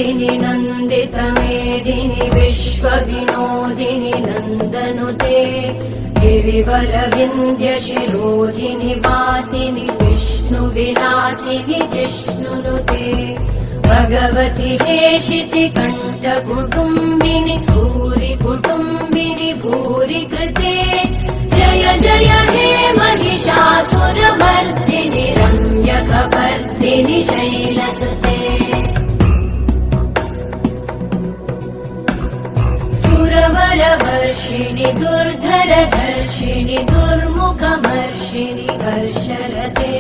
नन्दिनि नन्दितमेदिनि विश्वविनोदिनि नन्दनुते गिरिवरविन्ध्यशिरोधिनि वासिनि विष्णुविलासिनि जिष्णुनुते भगवति हेशिति कण्ठकुटुम्बिनि भूरि कुटुम्बिनि भूरि कृते जय जय हे महिषासुरमर्दिनि रम्यकपर्दिनि शैलसुते सुरवरवर्षिणि दुर्धरधर्षिणि दुर्मुखमर्षिणि हर्षरते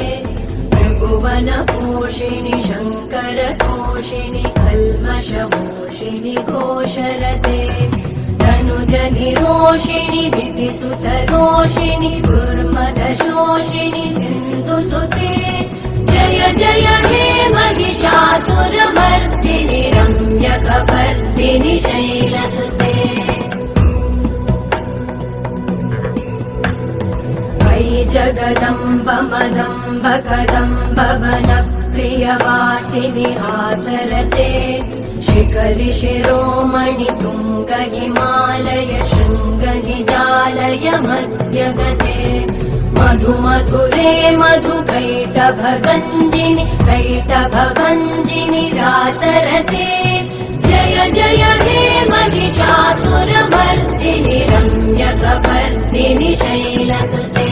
भुवनपोषिणि शङ्करतोषिणि कल्मषमोषिणि घोषरते तनुजनिरोषिणि दितिसुतरोषिणि दुर्मदशोषिणि सिन्धुसुते जय जय हे महिषासुरमर्दिनि रम्यकपर्दिनि शैलसुते जगदम्ब मदम्ब कदम्ब वनप्रियवासिनि हासरते शिखरि शिरोमणि तुङ्ग हिमालय शृङ्ग निजालय मध्यगते मधुमधुरे मधुकैटभगञ्जिनि कैटभभञ्जिनि रासरते जय जय हे महिषासुरमर्दिनि रम्यकपर्दिनि शैलसुते